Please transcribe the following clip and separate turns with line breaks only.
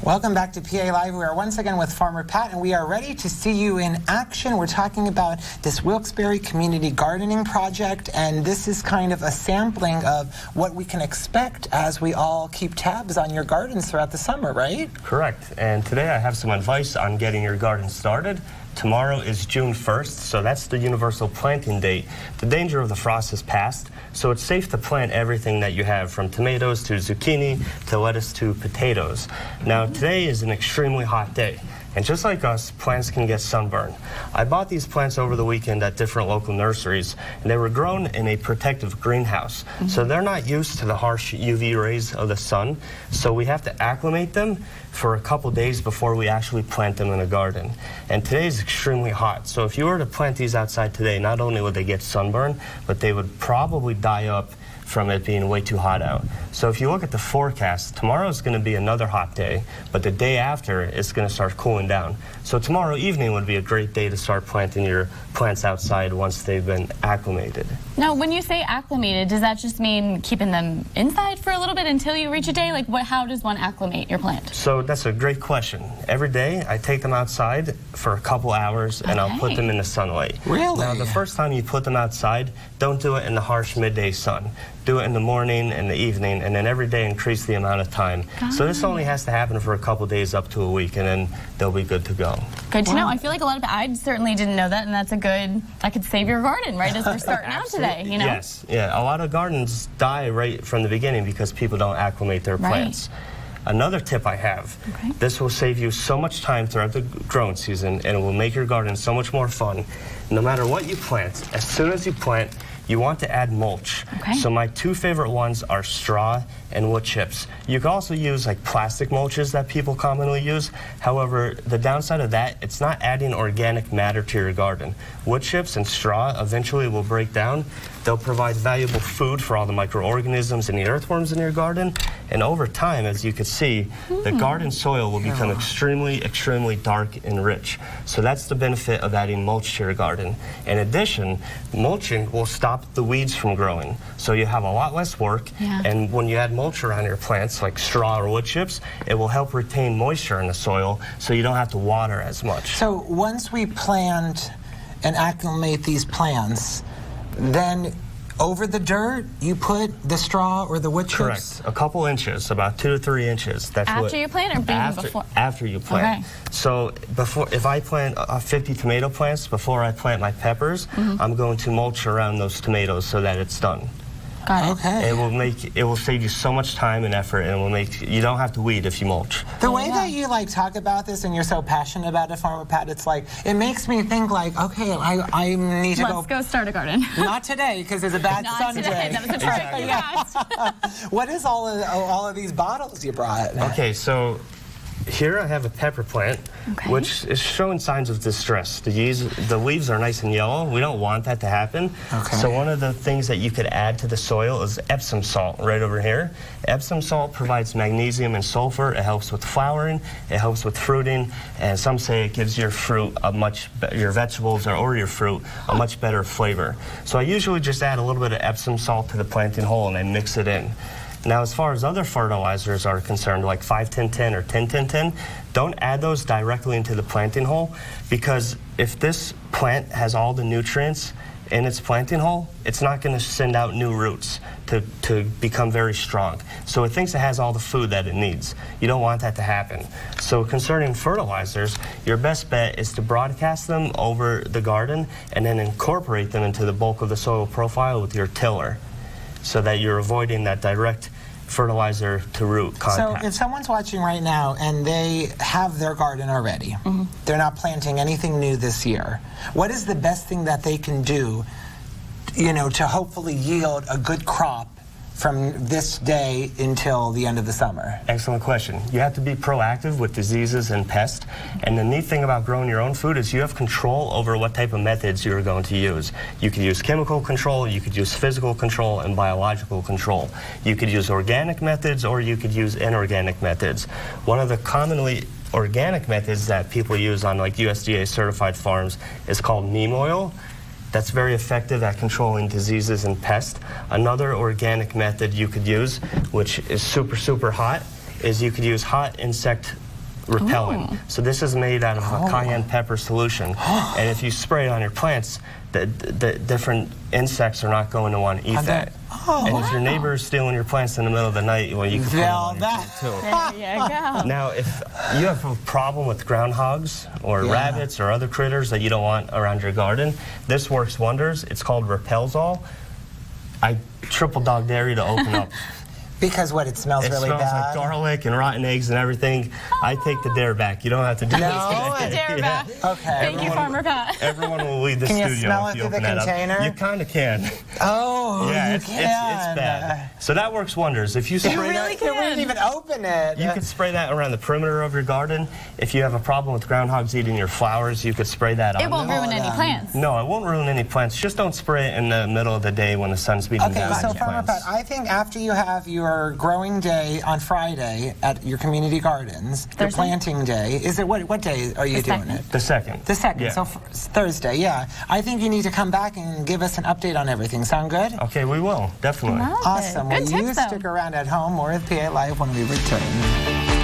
Welcome back to PA Live. We are once again with Farmer Pat, and we are ready to see you in action. We're talking about this Wilkes-Barre Community Gardening Project, and this is kind of a sampling of what we can expect as we all keep tabs on your gardens throughout the summer, right?
Correct. And today I have some advice on getting your garden started. Tomorrow is June 1st, so that's the universal planting date. The danger of the frost is past, so it's safe to plant everything that you have, from tomatoes to zucchini to lettuce to potatoes. Now, today is an extremely hot day, and just like us, plants can get sunburned. I bought these plants over the weekend at different local nurseries, and they were grown in a protective greenhouse. So they're not used to the harsh UV rays of the sun, so we have to acclimate them for a couple days before we actually plant them in a garden. And today is extremely hot, so if you were to plant these outside today, not only would they get sunburned, but they would probably die up from it being way too hot out. So if you look at the forecast, tomorrow is going to be another hot day, but the day after it's going to start cooling down. So tomorrow evening would be a great day to start planting your plants outside once they've been acclimated.
Now, when you say acclimated, does that just mean keeping them inside for a little bit until you reach a day? Like, how does one acclimate your plant?
So that's a great question. Every day I take them outside for a couple hours and I'll put them in the sunlight.
Really?
Now, the first time you put them outside, don't do it in the harsh midday sun. Do it in the morning and the evening, and then every day increase the amount of time. So this only has to happen for a couple days up to a week, and then they'll be good to go.
Good to know. I feel like a lot of, I certainly didn't know that, and that's a good, that could save your garden, right, as we're starting out today, you know?
Yes, yeah, a lot of gardens die right from the beginning because people don't acclimate their plants. Another tip I have, this will save you so much time throughout the growing season, and it will make your garden so much more fun. No matter what you plant, as soon as you plant, you want to add mulch. So my two favorite ones are straw and wood chips. You can also use like plastic mulches that people commonly use. However, the downside of that, it's not adding organic matter to your garden. Wood chips and straw eventually will break down. They'll provide valuable food for all the microorganisms and the earthworms in your garden. And over time, as you can see, the garden soil will become extremely, extremely dark and rich. So that's the benefit of adding mulch to your garden. In addition, mulching will stop the weeds from growing. So you have a lot less work, and when you add mulch around your plants, like straw or wood chips, it will help retain moisture in the soil so you don't have to water as much.
So once we plant and acclimate these plants, then over the dirt, you put the straw or the wood chips?
Correct. A couple inches, about 2 to 3 inches. That's
after you plant, or before?
After you plant. So if I plant 50 tomato plants, before I plant my peppers, I'm going to mulch around those tomatoes so that it's done.
Got
it.
It will save you so much time and effort, and it will make you don't have to weed if you mulch.
The way that you like talk about this and you're so passionate about it, Farmer Pat, it's like, it makes me think like, okay, I need to
Let's go start a garden.
Not today, because it's a bad Sunday.
Today. That was a trick.
What is all of these bottles you brought?
Okay, so here I have a pepper plant, which is showing signs of distress. The leaves are nice and yellow. We don't want that to happen. So one of the things that you could add to the soil is Epsom salt right over here. Epsom salt provides magnesium and sulfur. It helps with flowering. It helps with fruiting. And some say it gives your fruit your vegetables or your fruit a much better flavor. So I usually just add a little bit of Epsom salt to the planting hole and I mix it in. Now, as far as other fertilizers are concerned, like 5-10-10 or 10-10-10, don't add those directly into the planting hole, because if this plant has all the nutrients in its planting hole, it's not going to send out new roots to become very strong. So it thinks it has all the food that it needs. You don't want that to happen. So concerning fertilizers, your best bet is to broadcast them over the garden and then incorporate them into the bulk of the soil profile with your tiller, so that you're avoiding that direct fertilizer to root contact.
So if someone's watching right now and they have their garden already, they're not planting anything new this year, what is the best thing that they can do, you know, to hopefully yield a good crop from this day until the end of the summer?
Excellent question. You have to be proactive with diseases and pests. And the neat thing about growing your own food is you have control over what type of methods you're going to use. You could use chemical control, you could use physical control, and biological control. You could use organic methods, or you could use inorganic methods. One of the commonly organic methods that people use on like USDA certified farms is called neem oil. That's very effective at controlling diseases and pests. Another organic method you could use, which is super, super hot, is you could use hot insect repellent.
Ooh.
So this is made out of a cayenne pepper solution. And if you spray it on your plants, the different insects are not going to want to eat that. And if your neighbor is stealing your plants in the middle of the night, well, you can put it on your plant too.
There you go.
Now, if you have a problem with groundhogs or rabbits or other critters that you don't want around your garden, this works wonders. It's called Repelzol. I triple dog dare you to open up.
Because what, it smells really bad?
It smells like garlic and rotten eggs and everything. I take the dare back. You don't have to do this.
The dare back.
Okay.
Thank you, Farmer Pat.
Everyone will leave the
Can
studio
you smell
if
it
you
through
open
the
that
container?
up. You kind of can.
Oh,
Yeah,
you
it's
can.
bad. So that works wonders. If you spray
really
that,
can.
You wouldn't even open it.
you could spray that around the perimeter of your garden. If you have a problem with groundhogs eating your flowers, you could spray that on
It won't
them.
ruin any plants.
No, it won't ruin any plants. Just don't spray it in the middle of the day when the sun's beating
Okay,
down on
so
your
Farmer
plants.
Pat, I think after you have your growing day on Friday at your community gardens, your
Thursday?
planting day, is it what day are you doing it?
The second.
The second,
Yeah.
so Thursday, yeah. I think you need to come back and give us an update on everything. Sound good?
Okay, we will, definitely.
Love it.
Awesome.
Good
Well,
tips,
you
though.
stick around at home or with PA Live when we return.